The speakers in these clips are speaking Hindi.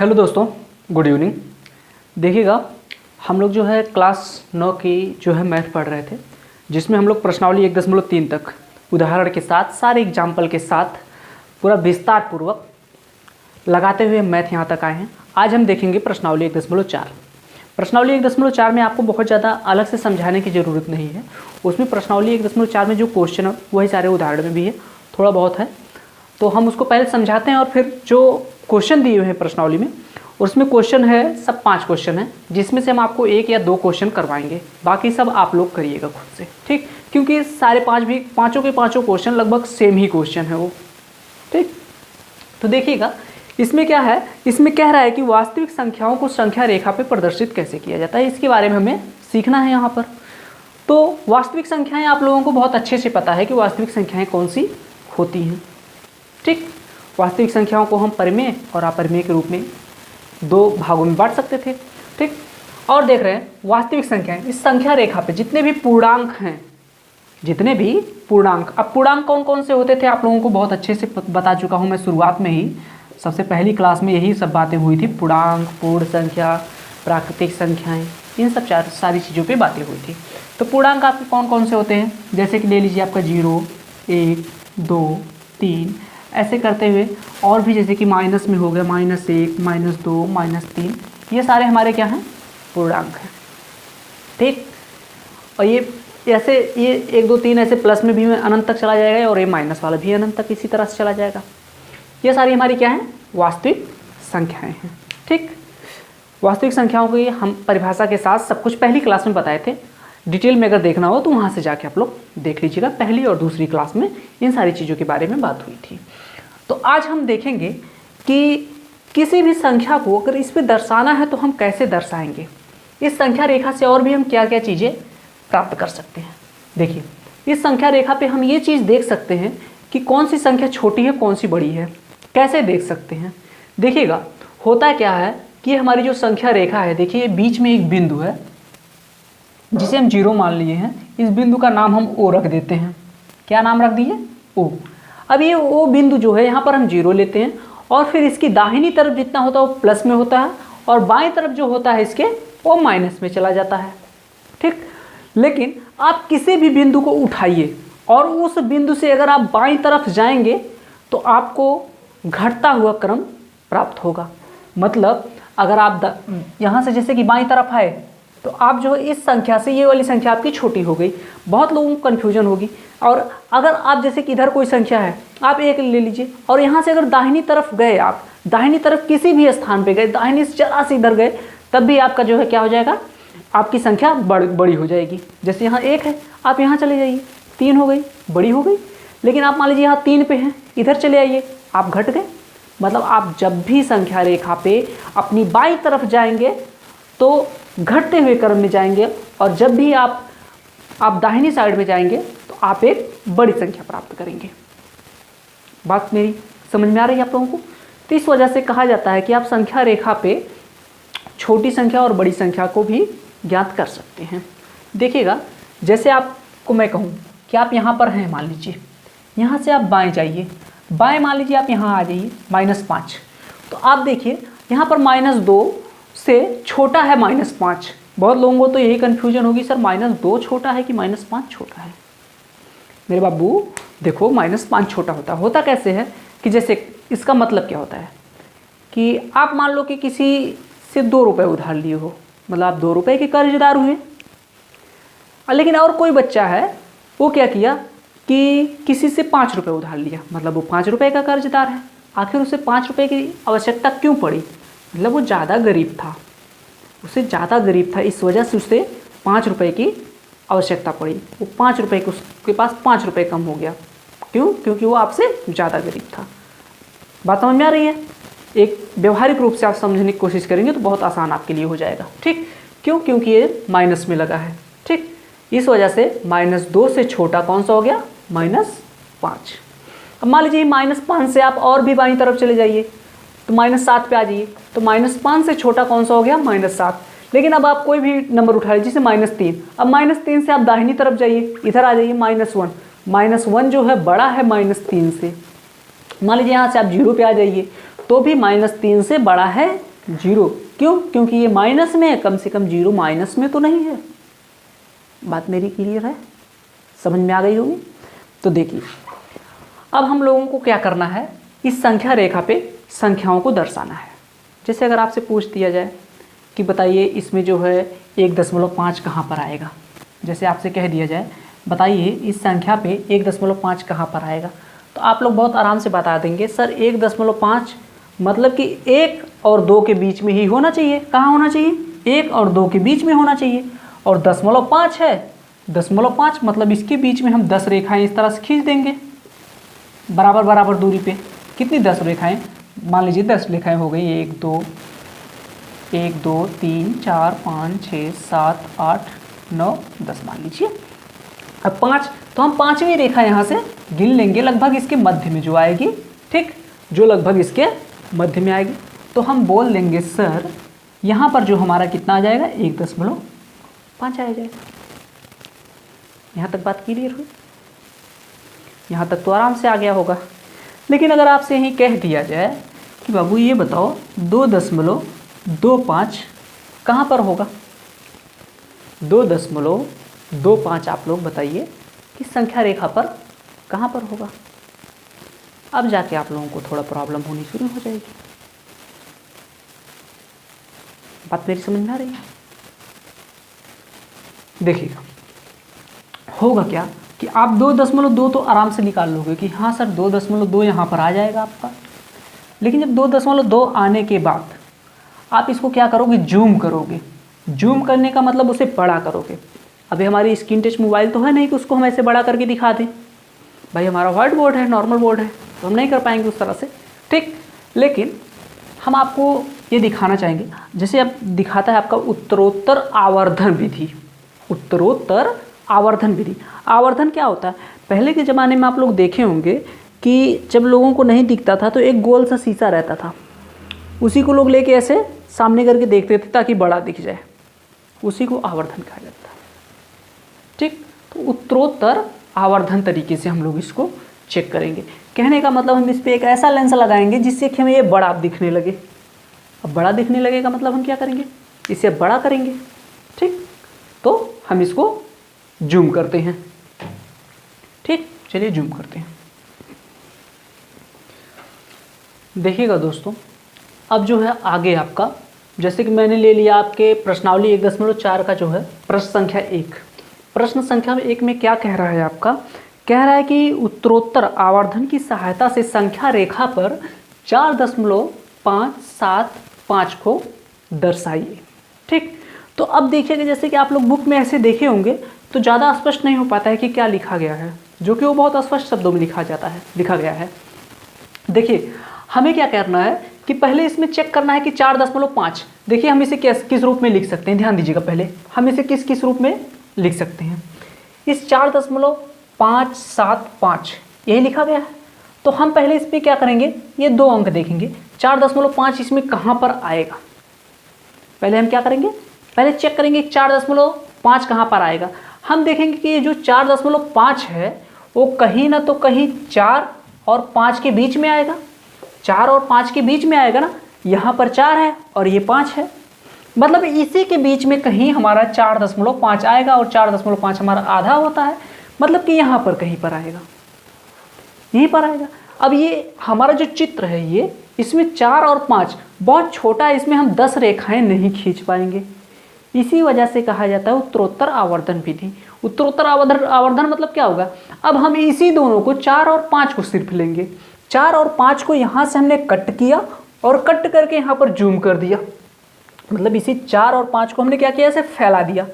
हेलो दोस्तों, गुड इवनिंग। देखिएगा, हम लोग जो है क्लास 9 की जो है मैथ पढ़ रहे थे, जिसमें हम लोग प्रश्नावली 1.3 तक उदाहरण के साथ सारे एग्जाम्पल के साथ पूरा विस्तार पूर्वक लगाते हुए मैथ यहाँ तक आए हैं। आज हम देखेंगे प्रश्नावली 1.4। प्रश्नावली 1.4 में आपको बहुत ज़्यादा अलग से समझाने की ज़रूरत नहीं है। उसमें प्रश्नावली 1.4 में जो क्वेश्चन है वही सारे उदाहरण में भी है, थोड़ा बहुत है, तो हम उसको पहले समझाते हैं और फिर जो क्वेश्चन दिए हुए हैं प्रश्नावली में, उसमें क्वेश्चन है सब 5 क्वेश्चन है, जिसमें से हम आपको 1 या 2 क्वेश्चन करवाएंगे, बाकी सब आप लोग करिएगा खुद से, ठीक। क्योंकि सारे पाँचों के पाँचों क्वेश्चन लगभग सेम ही क्वेश्चन है वो, ठीक। तो देखिएगा, इसमें क्या है, इसमें कह रहा है कि वास्तविक संख्याओं को संख्या रेखा पे प्रदर्शित कैसे किया जाता है, इसके बारे में हमें सीखना है यहाँ पर। तो वास्तविक संख्याएं आप लोगों को बहुत अच्छे से पता है कि वास्तविक संख्याएं कौन सी होती हैं, ठीक। वास्तविक संख्याओं को हम परिमेय और अपरिमेय के रूप में 2 भागों में बांट सकते थे, ठीक। और देख रहे हैं वास्तविक संख्याएं, इस संख्या रेखा पे जितने भी पूर्णांक हैं, जितने भी पूर्णांक, अब पूर्णांक कौन कौन से होते थे आप लोगों को बहुत अच्छे से बता चुका हूं मैं शुरुआत में ही। सबसे पहली क्लास में यही सब बातें हुई थी, पूर्णांक, पूर्ण संख्या, प्राकृतिक संख्याएं, इन सब सारी चीज़ों पे बातें हुई थी। तो पूर्णांक आपके कौन कौन से होते हैं, जैसे कि ले लीजिए आपका 0, 1, 2, 3, ऐसे करते हुए, और भी जैसे कि माइनस में हो गया -1, -2, -3, ये सारे हमारे क्या हैं, पूर्णांक हैं, ठीक। और ये ऐसे, ये 1, 2, 3 ऐसे प्लस में भी अनंत तक चला जाएगा, और ये माइनस वाला भी अनंत तक इसी तरह से चला जाएगा। ये सारी हमारी क्या हैं, वास्तविक संख्याएं हैं, ठीक। वास्तविक संख्याओं की हम परिभाषा के साथ सब कुछ पहली क्लास में बताए थे। डिटेल में अगर देखना हो तो वहाँ से जाके आप लोग देख लीजिएगा, पहली और दूसरी क्लास में इन सारी चीज़ों के बारे में बात हुई थी। तो आज हम देखेंगे कि किसी भी संख्या को अगर इस पर दर्शाना है तो हम कैसे दर्शाएंगे, इस संख्या रेखा से और भी हम क्या क्या चीज़ें प्राप्त कर सकते हैं। देखिए, इस संख्या रेखा पे हम ये चीज़ देख सकते हैं कि कौन सी संख्या छोटी है, कौन सी बड़ी है, कैसे देख सकते हैं। देखिएगा, होता क्या है कि हमारी जो संख्या रेखा है, देखिए बीच में एक बिंदु है जिसे हम 0 मान लिए हैं। इस बिंदु का नाम हम O रख देते हैं। क्या नाम रख दिए, O। अब ये O बिंदु जो है, यहाँ पर हम 0 लेते हैं, और फिर इसकी दाहिनी तरफ जितना होता है वो प्लस में होता है, और बाईं तरफ जो होता है इसके वो माइनस में चला जाता है, ठीक। लेकिन आप किसी भी बिंदु को उठाइए और उस बिंदु से अगर आप बाईं तरफ जाएंगे तो आपको घटता हुआ क्रम प्राप्त होगा। मतलब अगर आप यहाँ से जैसे कि बाईं तरफ आए तो आप जो है इस संख्या से, ये वाली संख्या आपकी छोटी हो गई, बहुत लोगों को कन्फ्यूजन होगी। और अगर आप जैसे कि इधर कोई संख्या है, आप 1 ले लीजिए, और यहाँ से अगर दाहिनी तरफ गए, आप दाहिनी तरफ किसी भी स्थान पे गए, दाहिनी से जरा से इधर गए, तब भी आपका जो है क्या हो जाएगा, आपकी संख्या बड़ी हो जाएगी। जैसे यहाँ 1 है, आप यहाँ चले जाइए, 3 हो गई, बड़ी हो गई। लेकिन आप मान लीजिए यहाँ 3 पे हैं, इधर चले आइए, आप घट गए। मतलब आप जब भी संख्या रेखा पे अपनी बाईं तरफ जाएंगे तो घटते हुए क्रम में जाएंगे, और जब भी आप दाहिनी साइड में जाएंगे तो आप एक बड़ी संख्या प्राप्त करेंगे। बात मेरी समझ में आ रही है आप लोगों को? तो इस वजह से कहा जाता है कि आप संख्या रेखा पे छोटी संख्या और बड़ी संख्या को भी ज्ञात कर सकते हैं। देखिएगा, जैसे आपको मैं कहूँ कि आप यहाँ पर हैं, मान लीजिए यहाँ से आप बाएं जाइए, बाएं मान लीजिए आप यहाँ आ जाइए -5, तो आप देखिए यहाँ पर -2 से छोटा है -5। बहुत लोगों को तो यही कन्फ्यूजन होगी, सर -2 छोटा है कि -5 छोटा है। मेरे बाबू देखो, -5 छोटा होता कैसे है कि जैसे इसका मतलब क्या होता है कि आप मान लो कि किसी से 2 रुपये उधार लिए हो, मतलब आप 2 रुपये के कर्जदार हुए। लेकिन और कोई बच्चा है, वो क्या किया कि किसी से 5 रुपये उधार लिया, मतलब वो 5 रुपये का कर्जदार है। आखिर उसे 5 रुपये की आवश्यकता क्यों पड़ी, मतलब वो ज़्यादा गरीब था, इस वजह से उसे 5 रुपये की आवश्यकता पड़ी। वो 5 रुपये के, उसके पास 5 रुपये कम हो गया। क्यों? क्योंकि वो आपसे ज़्यादा गरीब था। बात समझ में आ रही है? एक व्यवहारिक रूप से आप समझने की कोशिश करेंगे तो बहुत आसान आपके लिए हो जाएगा, ठीक। क्यों? क्योंकि ये माइनस में लगा है, ठीक। इस वजह से -2 से छोटा कौन सा हो गया, -5। अब मान लीजिए -5 से आप और भी बाईं तरफ चले जाइए तो -7 पे आ जाइए, तो -5 से छोटा कौन सा हो गया, -7। लेकिन अब आप कोई भी नंबर उठा लीजिए, जैसे -3। अब -3 से आप दाहिनी तरफ जाइए, इधर आ जाइए -1। -1 जो है बड़ा है -3 से। मान लीजिए यहाँ से आप 0 पे आ जाइए तो भी -3 से बड़ा है जीरो। क्यों? क्योंकि ये माइनस में है, कम से कम जीरो माइनस में तो नहीं है। बात मेरी क्लियर है, समझ में आ गई होगी। तो देखिए अब हम लोगों को क्या करना है, इस संख्या रेखा पे संख्याओं को दर्शाना है। जैसे अगर आपसे पूछ दिया जाए कि बताइए इसमें जो है 1.5 कहाँ पर आएगा, जैसे आपसे कह दिया जाए बताइए इस संख्या पे 1.5 कहाँ पर आएगा, तो आप लोग बहुत आराम से बता देंगे सर 1.5 मतलब कि 1 और 2 के बीच में ही होना चाहिए। कहाँ होना चाहिए? 1 और 2 के बीच में होना चाहिए। और 0.5 है, 0.5 मतलब इसके बीच में हम 10 रेखाएं इस तरह से खींच देंगे बराबर बराबर दूरी पे। कितनी 10 रेखाएं? मान लीजिए 10 रेखाएं हो गई, 1 2 3 4 5 6 7 8 9 10 मान लीजिए। अब 5, तो हम 5वीं रेखा यहाँ से गिन लेंगे लगभग इसके मध्य में जो आएगी, ठीक, जो लगभग इसके मध्य में आएगी। तो हम बोल देंगे सर यहाँ पर जो हमारा कितना आ जाएगा 1.5 आ जाएगा। यहाँ तक बात क्लियर हुई? यहाँ तक तो आराम से आ गया होगा। लेकिन अगर आपसे यहीं कह दिया जाए कि बाबू ये बताओ 2.25 कहाँ पर होगा, 2.25 आप लोग बताइए कि संख्या रेखा पर कहाँ पर होगा। अब जाके आप लोगों को थोड़ा प्रॉब्लम होनी शुरू हो जाएगी। बात मेरी समझ में आ रही है? देखिएगा होगा क्या कि आप 2.2 तो आराम से निकाल लोगे कि हाँ सर 2.2 यहाँ पर आ जाएगा आपका। लेकिन जब 2.2 आने के बाद आप इसको क्या करोगे, जूम करोगे। जूम करने का मतलब उसे बड़ा करोगे। अभी हमारी स्क्रीन टच मोबाइल तो है नहीं कि उसको हम ऐसे बड़ा करके दिखा दें, भाई हमारा व्हाइट बोर्ड है, नॉर्मल बोर्ड है, तो हम नहीं कर पाएंगे उस तरह से, ठीक। लेकिन हम आपको ये दिखाना चाहेंगे, जैसे अब दिखाता है आपका उत्तरोत्तर आवर्धन विधि। उत्तरोत्तर आवर्धन विधि, आवर्धन क्या होता है? पहले के ज़माने में आप लोग देखे होंगे कि जब लोगों को नहीं दिखता था तो एक गोल सा शीशा रहता था, उसी को लोग लेके ऐसे सामने करके देखते थे ताकि बड़ा दिख जाए, उसी को आवर्धन कहा जाता है, ठीक। तो उत्तरोत्तर आवर्धन तरीके से हम लोग इसको चेक करेंगे। कहने का मतलब हम इस पर एक ऐसा लेंस लगाएंगे जिससे कि हमें ये बड़ा दिखने लगे। अब बड़ा दिखने लगेगा मतलब हम क्या करेंगे, इसे बड़ा करेंगे, ठीक। तो हम इसको जूम करते हैं, ठीक। चलिए जूम करते हैं। देखिएगा दोस्तों, अब जो है आगे आपका, जैसे कि मैंने ले लिया आपके प्रश्नावली 1.4 का जो है प्रश्न संख्या 1। प्रश्न संख्या 1 में क्या कह रहा है आपका? कह रहा है कि उत्तरोत्तर आवर्धन की सहायता से संख्या रेखा पर 4.575 को दर्शाइए, ठीक। तो अब देखिएगा, जैसे कि आप लोग बुक में ऐसे देखे होंगे तो ज़्यादा स्पष्ट नहीं हो पाता है कि क्या लिखा गया है, जो कि वो बहुत स्पष्ट शब्दों में लिखा गया है। देखिए हमें क्या करना है कि पहले इसमें चेक करना है कि 4.5। देखिए हम इसे किस रूप में लिख सकते हैं, ध्यान दीजिएगा। पहले हम इसे किस रूप में लिख सकते हैं, इस 4.575 यही लिखा गया है। तो हम पहले इस पर क्या करेंगे, ये 2 अंक देखेंगे, 4.5 इसमें कहाँ पर आएगा। पहले हम क्या करेंगे, पहले चेक करेंगे 4.5 कहाँ पर आएगा। हम देखेंगे कि ये जो 4.5 है वो कहीं ना तो कहीं 4 और 5 के बीच में आएगा। 4 और 5 के बीच में आएगा ना, यहाँ पर 4 है और ये 5 है, मतलब इसी के बीच में कहीं हमारा 4.5 आएगा। और 4.5 हमारा आधा होता है, मतलब कि यहाँ पर कहीं पर आएगा, यहीं पर आएगा। अब ये हमारा जो चित्र है ये, इसमें 4 और 5 बहुत छोटा है, इसमें हम 10 रेखाएं नहीं खींच पाएंगे। इसी वजह से कहा जाता है उत्तरोत्तर आवर्धन विधि। उत्तरोत्तर आवर्धन मतलब क्या होगा, अब हम इसी दोनों को 4 और 5 को सिर्फ लेंगे। 4 और 5 को यहाँ से हमने कट किया और कट करके यहाँ पर जूम कर दिया, मतलब इसी 4 और 5 को हमने क्या किया, ऐसे फैला दिया।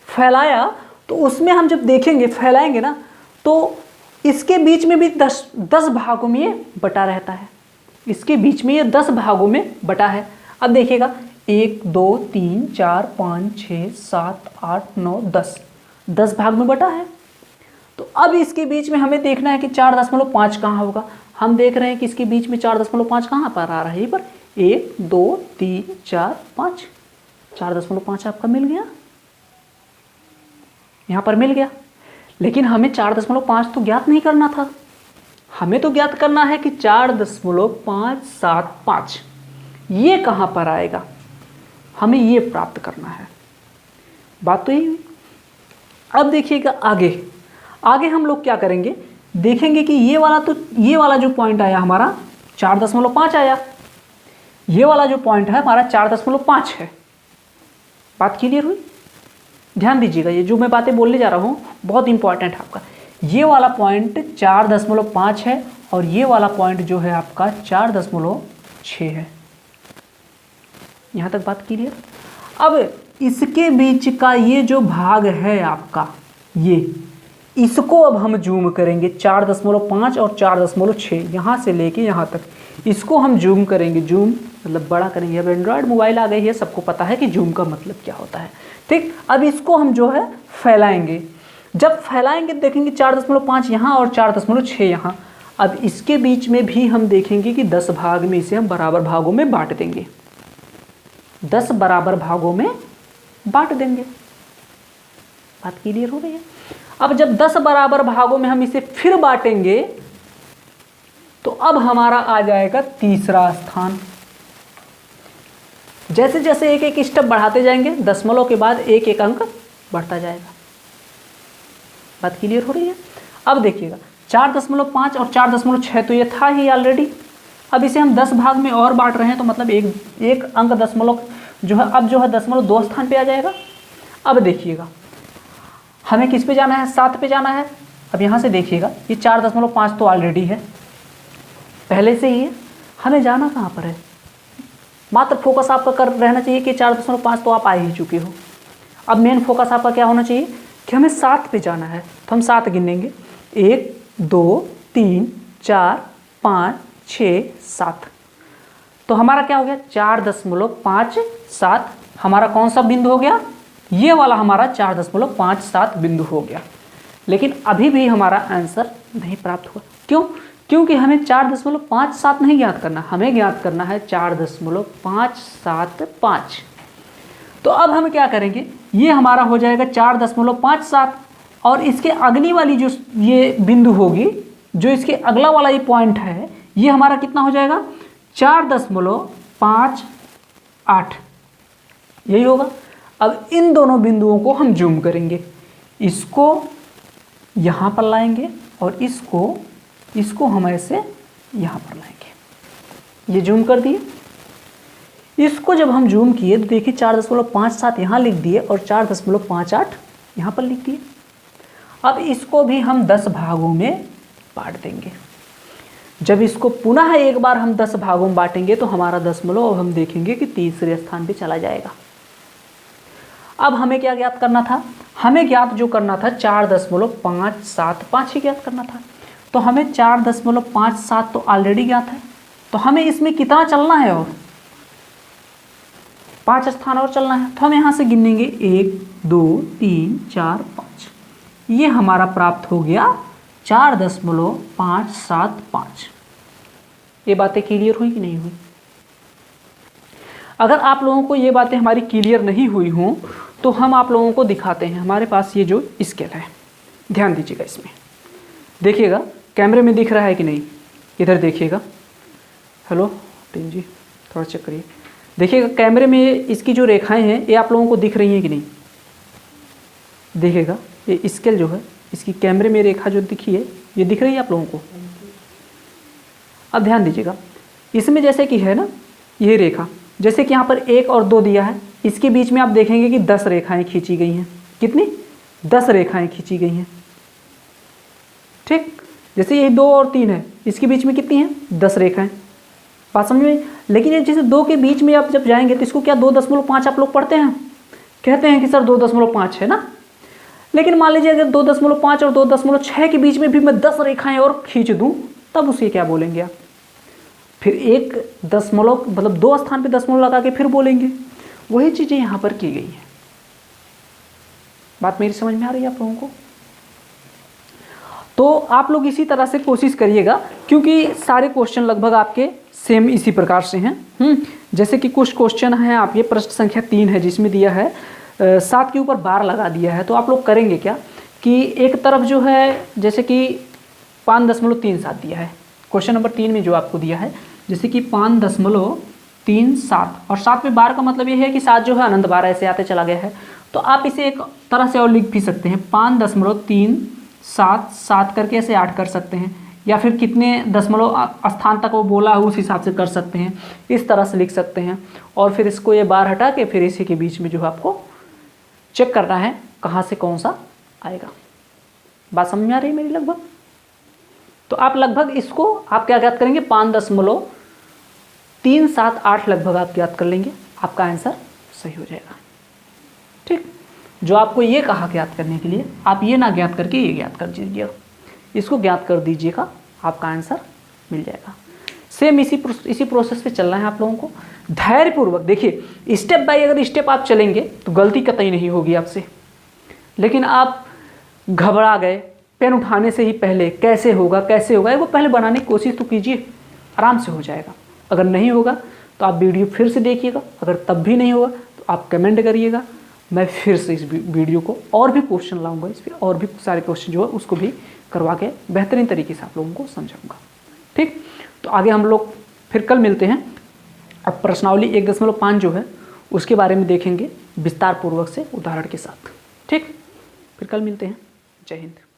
फैलाया तो उसमें हम जब देखेंगे, फैलाएंगे ना, तो इसके बीच में भी 10 भागों में ये बटा रहता है। इसके बीच में ये 10 भागों में बटा है। अब देखिएगा 1 2 3 4 5 6 7 8 9 10 भाग में बटा है। तो अब इसके बीच में हमें देखना है कि 4.5 कहाँ होगा। हम देख रहे हैं कि इसके बीच में 4.5 कहाँ पर आ रहा है, ये पर 1 2 3 4 5, 4.5 आपका मिल गया, यहाँ पर मिल गया। लेकिन हमें 4.5 तो ज्ञात नहीं करना था, हमें तो ज्ञात करना है कि 4.575 ये कहाँ पर आएगा, हमें ये प्राप्त करना है। बात तो यही हुई। अब देखिएगा आगे हम लोग क्या करेंगे, देखेंगे कि ये वाला जो पॉइंट आया हमारा 4.5 आया, ये वाला जो पॉइंट है हमारा 4.5 है। बात क्लियर हुई? ध्यान दीजिएगा, ये जो मैं बातें बोलने जा रहा हूँ बहुत इंपॉर्टेंट है आपका। ये वाला पॉइंट 4.5 है और ये वाला पॉइंट जो है आपका 4.6 है। यहाँ तक बात क्लियर? अब इसके बीच का ये जो भाग है आपका, ये इसको अब हम जूम करेंगे 4.5 और 4.6, यहाँ से लेके यहाँ तक इसको हम जूम करेंगे। जूम मतलब बड़ा करेंगे। अब एंड्रॉयड मोबाइल आ गई है, सबको पता है कि जूम का मतलब क्या होता है। ठीक, अब इसको हम जो है फैलाएंगे। जब फैलाएंगे देखेंगे 4.5 यहाँ और 4.6 यहाँ। अब इसके बीच में भी हम देखेंगे कि 10 भाग में इसे हम बराबर भागों में बांट देंगे। 10 बराबर भागों में बांट देंगे। बात क्लियर हो रही है? अब जब 10 बराबर भागों में हम इसे फिर बांटेंगे तो अब हमारा आ जाएगा तीसरा स्थान। जैसे जैसे एक एक स्टेप बढ़ाते जाएंगे, दशमलव के बाद एक एक अंक बढ़ता जाएगा। बात क्लियर हो रही है? अब देखिएगा 4.5 और 4.6 तो ये था ही ऑलरेडी। अब इसे हम 10 भाग में और बांट रहे हैं तो मतलब एक अंक दशमलव जो है अब जो है दशमलव 2 स्थान पे आ जाएगा। अब देखिएगा हमें किस पे जाना है, 7 पे जाना है। अब यहाँ से देखिएगा ये 4.5 तो ऑलरेडी है, पहले से ही है। हमें जाना कहाँ पर है, मात्र फोकस आपका कर रहना चाहिए कि 4.5 तो आप आ ही चुके हो। अब मेन फोकस आपका क्या होना चाहिए कि हमें 7 पे जाना है। तो हम 7 गिनेंगे, 1 2 3 4 5 6 7। तो हमारा क्या हो गया 4.57 हमारा कौन सा बिंदु हो गया, ये वाला हमारा 4.57 बिंदु हो गया। लेकिन अभी भी हमारा आंसर नहीं प्राप्त हुआ। क्यों? क्योंकि हमें 4.57 नहीं ज्ञात करना, हमें ज्ञात करना है 4.575। तो अब हम क्या करेंगे, ये हमारा हो जाएगा 4.57 और इसके अगली वाली जो ये बिंदु होगी, जो इसके अगला वाला ये पॉइंट है, ये हमारा कितना हो जाएगा 4.58, यही होगा। अब इन दोनों बिंदुओं को हम जूम करेंगे, इसको यहाँ पर लाएंगे और इसको हम ऐसे यहाँ पर लाएंगे। ये जूम कर दिए। इसको जब हम जूम किए तो देखिए 4.57 यहाँ लिख दिए और 4.58 यहाँ पर लिख दिए। अब इसको भी हम 10 भागों में बांट देंगे। जब इसको पुनः एक बार हम 10 भागों में बांटेंगे तो हमारा दशमलव हम देखेंगे कि तीसरे स्थान पे चला जाएगा। अब हमें क्या ज्ञात करना था, हमें ज्ञात जो करना था 4.575 ही ज्ञात करना था। तो हमें 4.57 तो ऑलरेडी ज्ञात है, तो हमें इसमें कितना चलना है और 5 स्थान और चलना है। तो हम यहाँ से गिनेंगे 1 2 3 4 5। ये हमारा प्राप्त हो गया 4.575। ये बातें क्लियर हुई कि नहीं हुई? अगर आप लोगों को ये बातें हमारी क्लियर नहीं हुई हों तो हम आप लोगों को दिखाते हैं। हमारे पास ये जो स्केल है, ध्यान दीजिएगा, इसमें देखिएगा कैमरे में दिख रहा है कि नहीं, इधर देखिएगा। हेलो टीम जी, थोड़ा चेक करिए। देखिएगा कैमरे में इसकी जो रेखाएं हैं ये आप लोगों को दिख रही हैं कि नहीं? देखिएगा ये स्केल जो है, इसकी कैमरे में रेखा जो दिखी है, ये दिख रही है आप लोगों को? अब ध्यान दीजिएगा, इसमें जैसे कि है ना ये रेखा, जैसे कि यहाँ पर 1 और 2 दिया है, इसके बीच में आप देखेंगे कि 10 रेखाएं खींची गई हैं। कितनी? 10 रेखाएं खींची गई हैं। ठीक, जैसे ये 2 और 3 है, इसके बीच में कितनी हैं? 10 रेखाएं। बात समझ में? लेकिन ये जैसे 2 के बीच में आप जब जाएंगे तो इसको क्या 2.5 आप लोग पढ़ते हैं, कहते हैं कि सर 2.5 है ना। लेकिन मान लीजिए अगर 2.5 और 2.6 के बीच में भी मैं 10 रेखाएं और खींच दूं, तब उसे क्या बोलेंगे आप? फिर 1 दशमलव मतलब 2 स्थान पे दशमलव लगा के फिर बोलेंगे। वही चीज़ें यहाँ पर की गई हैं। बात मेरी समझ में आ रही है आप लोगों को? तो आप लोग इसी तरह से कोशिश करिएगा, क्योंकि सारे क्वेश्चन लगभग आपके सेम इसी प्रकार से हैं। जैसे कि कुछ क्वेश्चन हैं, आप ये प्रश्न संख्या 3 है जिसमें दिया है 7 के ऊपर बार लगा दिया है। तो आप लोग करेंगे क्या कि एक तरफ जो है जैसे कि 5.37 दिया है, क्वेश्चन नंबर 3 में जो आपको दिया है, जैसे कि 5.37 3 7 और 7 में बार का मतलब ये है कि 7 जो है अनंत बार ऐसे आते चला गया है। तो आप इसे एक तरह से और लिख भी सकते हैं 5.37 7 करके ऐसे 8 कर सकते हैं, या फिर कितने दशमलव स्थान तक वो बोला है उस हिसाब से कर सकते हैं, इस तरह से लिख सकते हैं। और फिर इसको ये बार हटा के फिर इसी के बीच में जो है आपको चेक करना है कहाँ से कौन सा आएगा। बात समझ में आ रही है मेरी लगभग? तो आप लगभग इसको आप क्या ज्ञात करेंगे 5.378 लगभग आप ज्ञात कर लेंगे, आपका आंसर सही हो जाएगा। ठीक, जो आपको ये कहा ज्ञात करने के लिए आप ये ना ज्ञात करके ये ज्ञात कर दीजिएगा, इसको ज्ञात कर दीजिएगा, आपका आंसर मिल जाएगा। सेम इसी प्रोसेस पे चलना है आप लोगों को। धैर्यपूर्वक देखिए, स्टेप बाय अगर स्टेप आप चलेंगे तो गलती कतई नहीं होगी आपसे। लेकिन आप घबरा गए पेन उठाने से ही पहले, कैसे होगा वो पहले बनाने की कोशिश तो कीजिए, आराम से हो जाएगा। अगर नहीं होगा तो आप वीडियो फिर से देखिएगा, अगर तब भी नहीं होगा तो आप कमेंट करिएगा, मैं फिर से इस वीडियो को और भी क्वेश्चन लाऊंगा, इस पर और भी सारे क्वेश्चन जो है उसको भी करवा के बेहतरीन तरीके से आप लोगों को समझाऊंगा। ठीक, तो आगे हम लोग फिर कल मिलते हैं। अब प्रश्नावली 1.5 जो है उसके बारे में देखेंगे विस्तार पूर्वक से उदाहरण के साथ। ठीक, फिर कल मिलते हैं। जय हिंद।